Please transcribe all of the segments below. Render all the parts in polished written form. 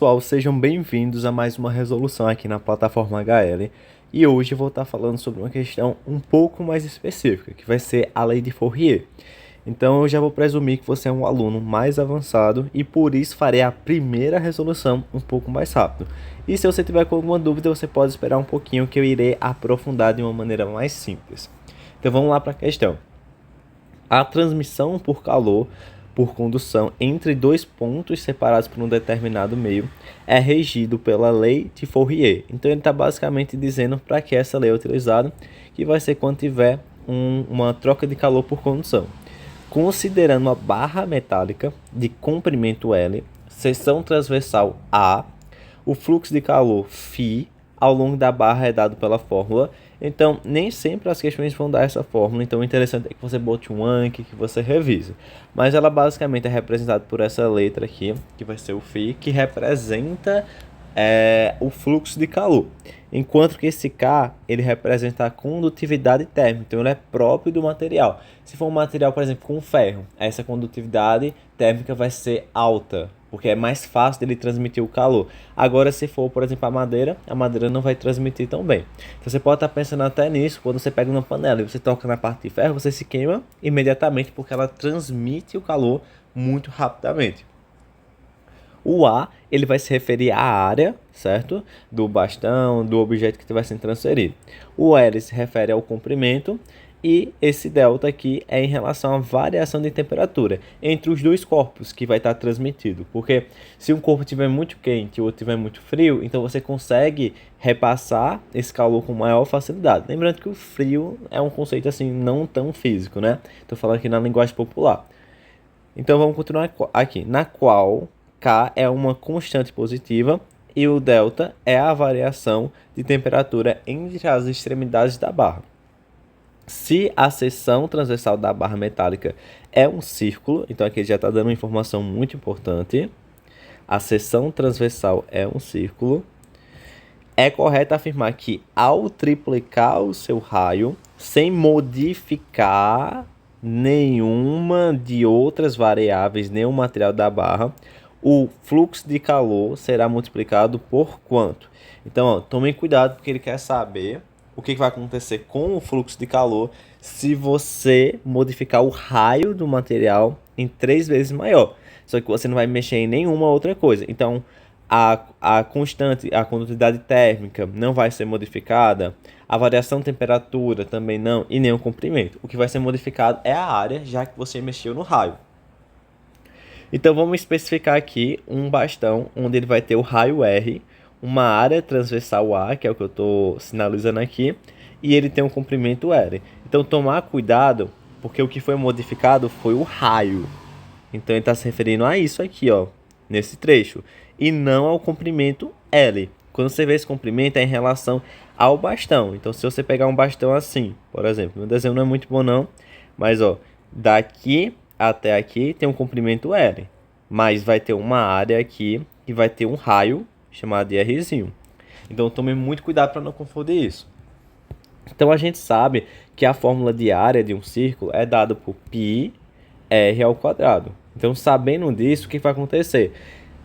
Pessoal, sejam bem-vindos a mais uma resolução aqui na plataforma HL. E hoje eu vou estar falando sobre uma questão um pouco mais específica, que vai ser a lei de Fourier. Então eu já vou presumir que você é um aluno mais avançado e por isso farei a primeira resolução um pouco mais rápido. E se você tiver com alguma dúvida, você pode esperar um pouquinho que eu irei aprofundar de uma maneira mais simples. Então vamos lá para a questão. A transmissão por calor por condução entre dois pontos separados por um determinado meio é regido pela lei de Fourier. Então ele está basicamente dizendo para que essa lei é utilizada, que vai ser quando tiver uma troca de calor por condução. Considerando a barra metálica de comprimento L, seção transversal A, o fluxo de calor φ ao longo da barra é dado pela fórmula. Então, nem sempre as questões vão dar essa fórmula. Então, o interessante é que você bote um Anki, que você revise. Mas ela basicamente é representada por essa letra aqui, que vai ser o φ, que representa o fluxo de calor. Enquanto que esse K, ele representa a condutividade térmica. Então, ele é próprio do material. Se for um material, por exemplo, com ferro, essa condutividade térmica vai ser alta, porque é mais fácil dele transmitir o calor. Agora, se for, por exemplo, a madeira não vai transmitir tão bem. Então, você pode estar pensando até nisso, quando você pega uma panela e você toca na parte de ferro, você se queima imediatamente, porque ela transmite o calor muito rapidamente. O A, ele vai se referir à área, certo? Do bastão, do objeto que vai sendo transferido. O L se refere ao comprimento. E esse delta aqui é em relação à variação de temperatura entre os dois corpos que vai estar transmitido. Porque se um corpo estiver muito quente e o outro estiver muito frio, então você consegue repassar esse calor com maior facilidade. Lembrando que o frio é um conceito assim não tão físico, né? Estou falando aqui na linguagem popular. Então vamos continuar aqui, na qual K é uma constante positiva e o delta é a variação de temperatura entre as extremidades da barra. Se a seção transversal da barra metálica é um círculo, então aqui já está dando uma informação muito importante. A seção transversal é um círculo. É correto afirmar que ao triplicar o seu raio, sem modificar nenhuma de outras variáveis, nenhum material da barra, o fluxo de calor será multiplicado por quanto? Então, tomem cuidado, porque ele quer saber o que vai acontecer com o fluxo de calor se você modificar o raio do material em 3 vezes maior. Só que você não vai mexer em nenhuma outra coisa. Então, a constante, a condutividade térmica não vai ser modificada, a variação de temperatura também não, e nem o comprimento. O que vai ser modificado é a área, já que você mexeu no raio. Então, vamos especificar aqui um bastão onde ele vai ter o raio R, uma área transversal A, que é o que eu estou sinalizando aqui, e ele tem um comprimento L. Então, tomar cuidado, porque o que foi modificado foi o raio. Então, ele está se referindo a isso aqui, ó, nesse trecho, e não ao comprimento L. Quando você vê esse comprimento, é em relação ao bastão. Então, se você pegar um bastão assim, por exemplo, meu desenho não é muito bom não, mas ó, daqui até aqui tem um comprimento L, mas vai ter uma área aqui e vai ter um raio chamado de Rzinho. Então tome muito cuidado para não confundir isso. Então a gente sabe que a fórmula de área de um círculo é dada por πr ao quadrado. Então sabendo disso, o que vai acontecer?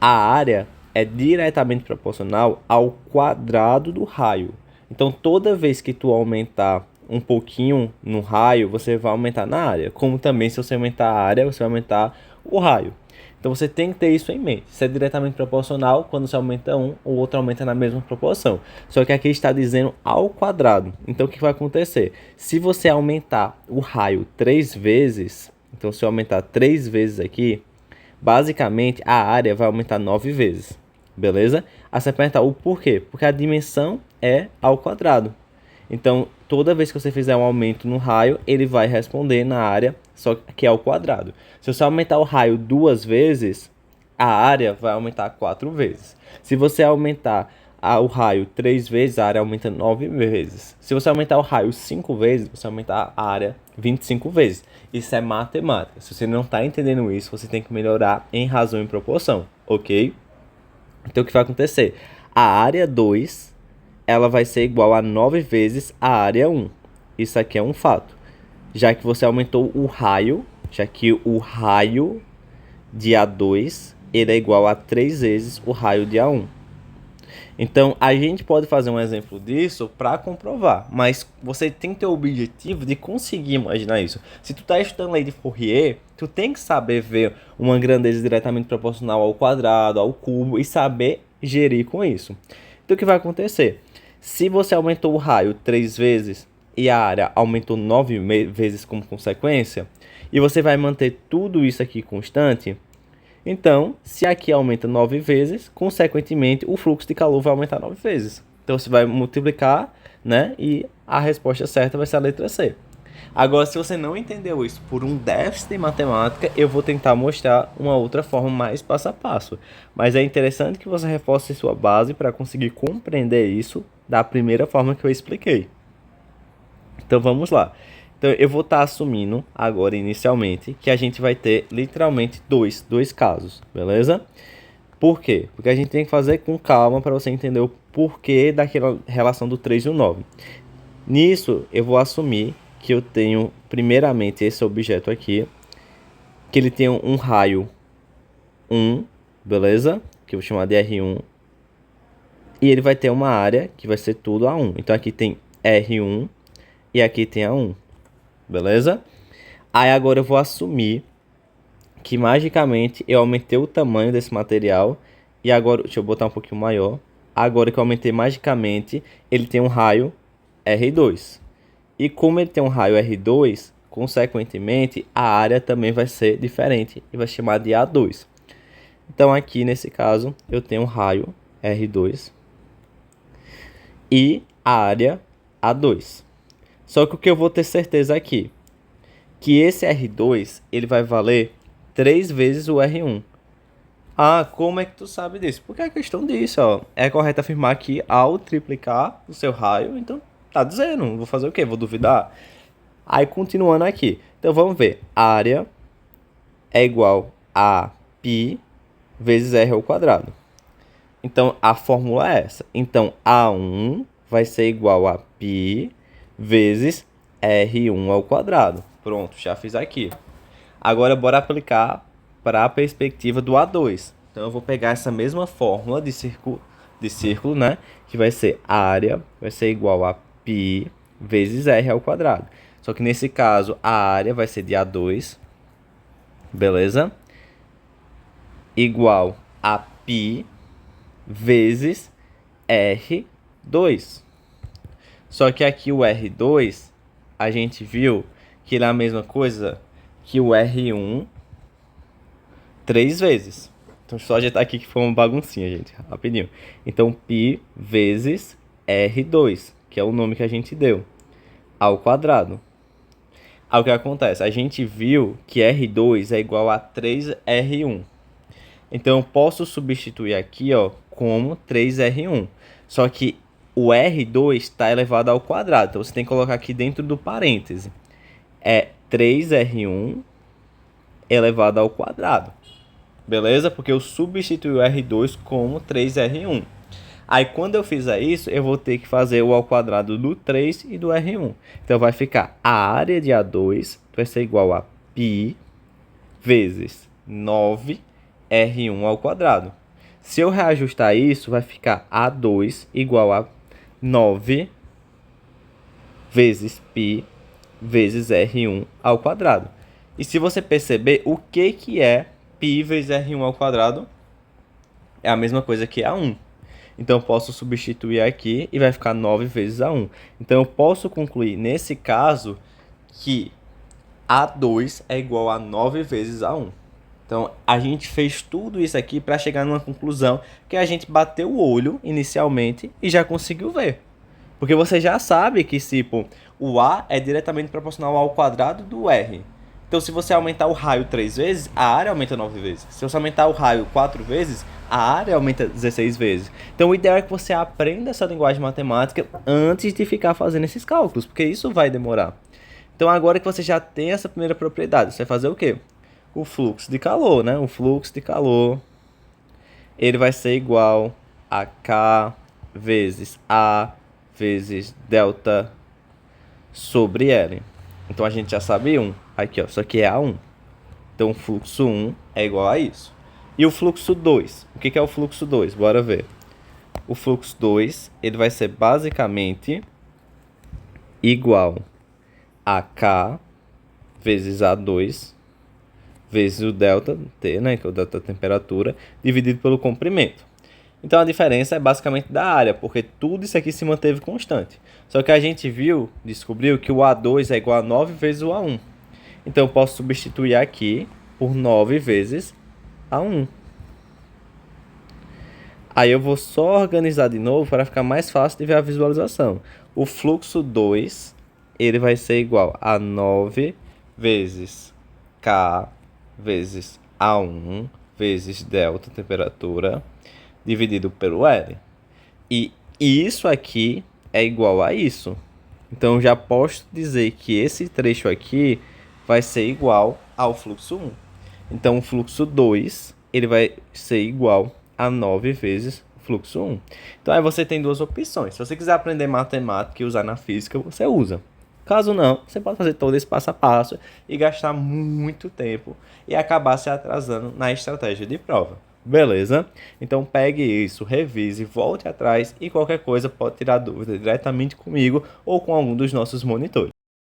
A área é diretamente proporcional ao quadrado do raio. Então toda vez que tu aumentar um pouquinho no raio, você vai aumentar na área. Como também se você aumentar a área, você vai aumentar o raio. Então você tem que ter isso em mente. Isso é diretamente proporcional. Quando você aumenta um, o outro aumenta na mesma proporção. Só que aqui está dizendo ao quadrado. Então o que vai acontecer? Se você aumentar o raio 3 vezes, então se eu aumentar 3 vezes aqui, basicamente a área vai aumentar 9 vezes. Beleza? Aí você pergunta o porquê? Porque a dimensão é ao quadrado. Então, toda vez que você fizer um aumento no raio, ele vai responder na área, só que é ao quadrado. Se você aumentar o raio 2 vezes, a área vai aumentar 4 vezes. Se você aumentar o raio 3 vezes, a área aumenta 9 vezes. Se você aumentar o raio 5 vezes, você aumenta a área 25 vezes. Isso é matemática. Se você não está entendendo isso, você tem que melhorar em razão e proporção, ok? Então, o que vai acontecer? A área 2... ela vai ser igual a 9 vezes a área 1. Isso aqui é um fato. Já que você aumentou o raio, já que o raio de A2 ele é igual a 3 vezes o raio de A1. Então, a gente pode fazer um exemplo disso para comprovar, mas você tem que ter o objetivo de conseguir imaginar isso. Se tu está estudando lei de Fourier, tu tem que saber ver uma grandeza diretamente proporcional ao quadrado, ao cubo e saber gerir com isso. Então, o que vai acontecer? Se você aumentou o raio 3 vezes e a área aumentou 9 vezes como consequência, e você vai manter tudo isso aqui constante, então, se aqui aumenta 9 vezes, consequentemente, o fluxo de calor vai aumentar 9 vezes. Então, você vai multiplicar, né? E a resposta certa vai ser a letra C. Agora, se você não entendeu isso por um déficit de matemática, eu vou tentar mostrar uma outra forma mais passo a passo. Mas é interessante que você reforce sua base para conseguir compreender isso da primeira forma que eu expliquei. Então, vamos lá. Então, eu vou estar assumindo agora, inicialmente, que a gente vai ter literalmente dois casos, beleza? Por quê? Porque a gente tem que fazer com calma para você entender o porquê daquela relação do 3 e o 9. Nisso, eu vou assumir que eu tenho, primeiramente, esse objeto aqui, que ele tem um raio 1, beleza? Que eu vou chamar de R1. E ele vai ter uma área que vai ser tudo A1. Então, aqui tem R1 e aqui tem A1. Beleza? Aí agora eu vou assumir que magicamente eu aumentei o tamanho desse material. E agora, deixa eu botar um pouquinho maior. Agora que eu aumentei magicamente, ele tem um raio R2. E como ele tem um raio R2, consequentemente, a área também vai ser diferente e vai chamar de A2. Então aqui nesse caso, eu tenho um raio R2 e a área A2. Só que o que eu vou ter certeza aqui, que esse R2, ele vai valer 3 vezes o R1. Ah, como é que tu sabe disso? Porque é questão disso, ó. É correto afirmar que ao triplicar o seu raio, então tá dizendo, vou fazer o quê? Vou duvidar? Aí continuando aqui. Então vamos ver. Área é igual a π vezes r ao quadrado. Então a fórmula é essa. Então A1 vai ser igual a π vezes R1 ao quadrado. Pronto, já fiz aqui. Agora bora aplicar para a perspectiva do A2. Então eu vou pegar essa mesma fórmula de círculo, né? Que vai ser área vai ser igual a π vezes R ao quadrado. Só que nesse caso a área vai ser de A2, beleza? Igual a π vezes R2. Só que aqui o R2, a gente viu que ele é a mesma coisa que o R1 3 vezes. Então só ajeitar aqui que foi uma baguncinha, gente, rapidinho. Então π vezes R2, que é o nome que a gente deu, ao quadrado. Aí o que acontece? A gente viu que R2 é igual a 3R1. Então eu posso substituir aqui, ó, como 3R1. Só que o R2 está elevado ao quadrado. Então você tem que colocar aqui dentro do parêntese. É 3R1 elevado ao quadrado. Beleza? Porque eu substituí o R2 como 3R1. Aí quando eu fizer isso, eu vou ter que fazer o ao quadrado do 3 e do R1. Então vai ficar a área de A2 vai ser igual a π vezes 9R1 ao quadrado. Se eu reajustar isso, vai ficar A2 igual a 9 vezes π vezes R1 ao quadrado. E se você perceber, o que é π vezes R1 ao quadrado? É a mesma coisa que A1. Então eu posso substituir aqui e vai ficar 9 vezes A1. Então eu posso concluir nesse caso que A2 é igual a 9 vezes A1. Então a gente fez tudo isso aqui para chegar numa conclusão que a gente bateu o olho inicialmente e já conseguiu ver. Porque você já sabe que tipo, o A é diretamente proporcional ao quadrado do R. Então, se você aumentar o raio 3 vezes, a área aumenta 9 vezes. Se você aumentar o raio 4 vezes, a área aumenta 16 vezes. Então, o ideal é que você aprenda essa linguagem matemática antes de ficar fazendo esses cálculos, porque isso vai demorar. Então, agora que você já tem essa primeira propriedade, você vai fazer o quê? O fluxo de calor, né? O fluxo de calor, ele vai ser igual a K vezes A vezes delta sobre L. Então, a gente já sabe 1. Aqui, ó, isso aqui é A1. Então, o fluxo 1 é igual a isso. E o fluxo 2? O que é o fluxo 2? Bora ver. O fluxo 2, ele vai ser basicamente igual a K vezes A2 vezes o delta T, né, que é o delta da temperatura, dividido pelo comprimento. Então a diferença é basicamente da área, porque tudo isso aqui se manteve constante. Só que a gente descobriu que o A2 é igual a 9 vezes o A1. Então eu posso substituir aqui por 9 vezes A1. Aí eu vou só organizar de novo para ficar mais fácil de ver a visualização. O fluxo 2, ele vai ser igual a 9 vezes K vezes A1 vezes delta temperatura dividido pelo L. E isso aqui é igual a isso. Então eu já posso dizer que esse trecho aqui vai ser igual ao fluxo 1. Então o fluxo 2, ele vai ser igual a 9 vezes o fluxo 1. Então aí você tem duas opções. Se você quiser aprender matemática e usar na física, você usa. Caso não, você pode fazer todo esse passo a passo e gastar muito tempo e acabar se atrasando na estratégia de prova. Beleza? Então pegue isso, revise, volte atrás e qualquer coisa pode tirar dúvida diretamente comigo ou com algum dos nossos monitores.